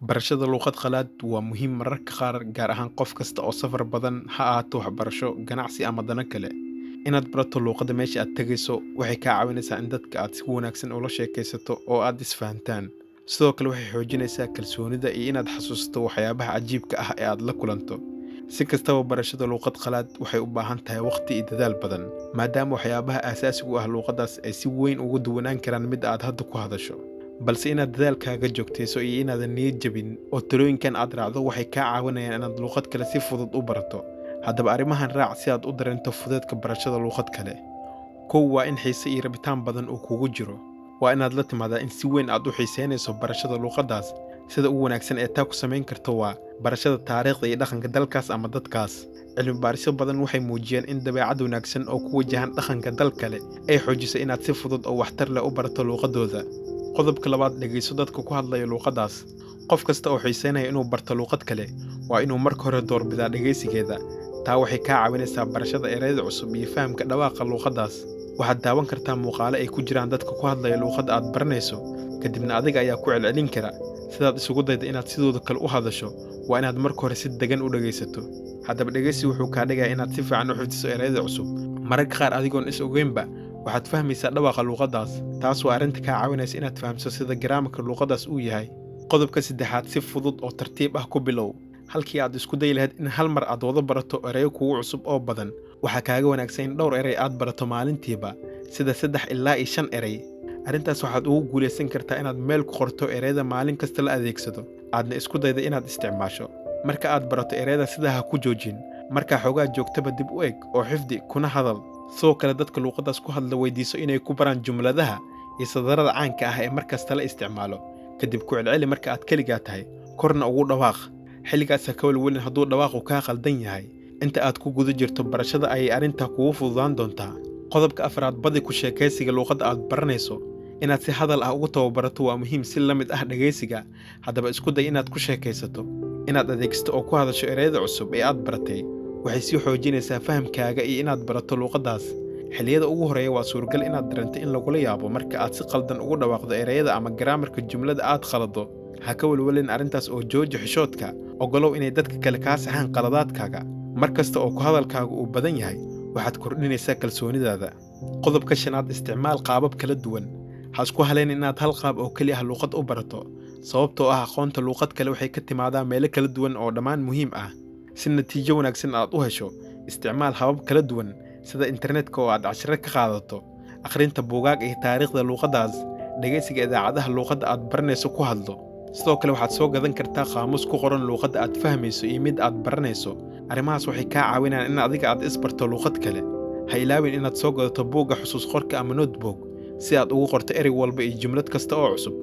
Barashada luqad qalaad waa muhiim mararka qaar, gaar ahaan qof kasta oo safar badan ha ahaato waxbarasho, ganacsi ama dano kale. Inaad barato luqadda meesha aad tegayso waxay kaa caawinaysaa in dadka aad si wanaagsan ula sheekaysato oo aad isfahantaan. Sidoo kale waxay xoojinaysaa kalsoonida iyo inaad xasuusato waxyaabaha cajiibka ah ee aad la kulanto. Si kastaba, barashada luqad qalaad waxay u baahan tahay waqti iyo dadaal badan, maadaama waxyaabaha aasaasiga u ah luqaddaas ay si weyn uga duwanaan karaan mid aad hadda ku hadasho. Balse inaad dadaalkaaga joogtayso iyo inaadan niyad jabin oo talooyinkan aad raacdo waxay kaa caawinayaan inaad luqad kale si fudud u barato. Haddaba arrimahan raac si aad u dareento fudeedka barashada luqad kale. Kow waa in xiise iyo rabitaan badan uu kugu jiro. Waa inaad la timaadaa in si weyn aad u xiiseynayso barashada luqaddaas. Sida ugu wanaagsan ee taa ku samayn karto waa barashada taariikhda iyo dhaqanka dalkaas ama dadkaas. Cilmi baarisyo badan waxay muujiyeen in dabeecad wanaagsan oo ku wajahan dhaqanka dal kale ay xoojiso inaad si fudud oo waxtar leh u barato luqadooda. Qodobka labaad, dhegayso dadka ku hadlaya luqaddaas. Qof kasta oo xiiseynaya inuu barto luqad kale waa inuu marka hore doorbidaa dhegaysigeeda. Taa waxay kaa caawinaysaa barashada erayada cusub iyo fahamka dhawaaqa luqaddaas. Waxaad daawan kartaa muuqaalo ay ku jiraan dadka ku hadlaya luqadda aad baranayso, kadibna adiga ayaa ku celcelin kara. Sidaad isugu dayda inaad sidooda kale u hadasho, waa inaad marka hore si degan u dhegaysato. Haddaba dhegaysi wuxuu kaa dhigayaa inaad si fiican u xifdiso erayada cusub. Mararka qaar adigoon is ogeynba waxaad fahmaysaa dhawaaqa luqaddaas. Taas waa arrinta kaa caawinaysa inaad fahamso sida garaamarka luqaddaas uu yahay. Qodobka saddexaad, si fudud oo tartiib ah ku bilow. Halkii aad isku dayi lahayd in hal mar aad wada barato erayo kugu cusub oo badan, waxaa kaaga wanaagsan in dhowr eray aad barato maalintiiba, sida 3 ilaa 5 eray. Arrintaas waxaad ugu guulaysan kartaa inaad meel ku qorto erayada maalin kasta la adeegsado, aadna isku dayda inaad isticmaasho. Marka aad barato erayada sidaa ha ku joojin. Markaa xoogaa joogtaba dib u eg oo xifdi kuna hadal. Sidoo kale dadka luqaddaas ku hadla weydiiso inay ku baraan jumladaha iyo sadarrada caanka ah ee markasta la isticmaalo. Kadib ku celceli marka aad keligaa tahay, korna ugu dhawaaq. Xilligaas ha ka welwelin hadduu dhawaaqu kaa qaldan yahay. Inta aad ku guda jirto barashada ayay arrintaa kugu fududaan doontaa. Qodobka afraad, badi ku sheekaysiga luqadda aad baranayso. Inaad si hadal ah ugu tababarato waa muhiim si la mid ah dhegaysiga. Haddaba isku day inaad ku sheekaysato, inaad adeegsato oo ku hadasho erayada cusub ee aad baratay. Waxay sii xoojinaysaa fahamkaaga iyo inaad barato luqaddaas. Xilliyada ugu horeeya waa suuragal inaad dareento in lagula yaabo marka aad si qaldan ugu dhawaaqdo erayada ama garaamarka jumlada aad khalado. Ha ka welwelin arrintaas oo jooji xishoodka. Ogolow inay dadka kale kaa saxaan qaladaadkaaga. Mar kasta oo ku hadalkaagu uu badan yahay, waxaad kordhinaysaa kalsoonidaada. Qodobka shanaad, isticmaal qaabab kala duwan. Ha isku halayn inaad hal qaab oo keli ah luqad u barato, sababtoo ah aqoonta luqad kale waxay ka timaadaa meelo kala duwan oo dhammaan muhiim ah. Si natiijo wanaagsan aad u hesho, isticmaal habab kala duwan sida internetka oo aad casharo ka qaadato, akhrinta buugaag iyo taariikhda luqaddaas, dhegaysiga idaacadaha luqadda aad baranayso ku hadlo. Sidoo kale waxaad soo gadan kartaa qaamuus ku qoran luqadda aad fahmayso iyo mid aad baranayso. Arrimahaas waxay kaa caawinayaan in adiga aad isbarto luqad kale. Ha ilaawin inaad soo gadato buugga xusuus qorka ama notebook si aad ugu qorto erey walba iyo jumlad kasta oo cusub.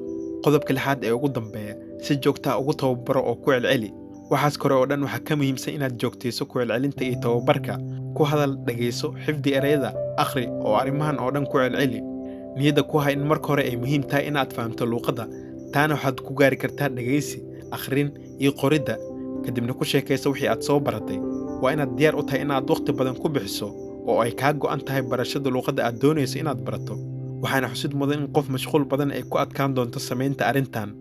Qodobka lixaad ee ugu dambeeya, si joogto ah ugu tababaro oo ku celceli. Waxaas kore oo dhan waxaa ka muhiimsan inaad joogtayso ku celcelinta iyo tababarka. Ku hadal, dhegayso, xifdi erayada, akhri oo arrimahan oo dhan ku celceli. Niyadda ku hay in marka hore ay muhiim tahay inaad fahamto luqadda. Taana waxaad ku gaari kartaa dhegaysi, akhrin iyo qoridda. Kadibna ku sheekayso wixii aad soo baratay. Waa inaad diyaar u tahay inaad waqti badan ku bixiso oo ay kaa go'an tahay barashada luqadda aad doonayso inaad barato. Waxaana xusid mudan in qof mashquul badan ay ku adkaan doonto samaynta arrintan.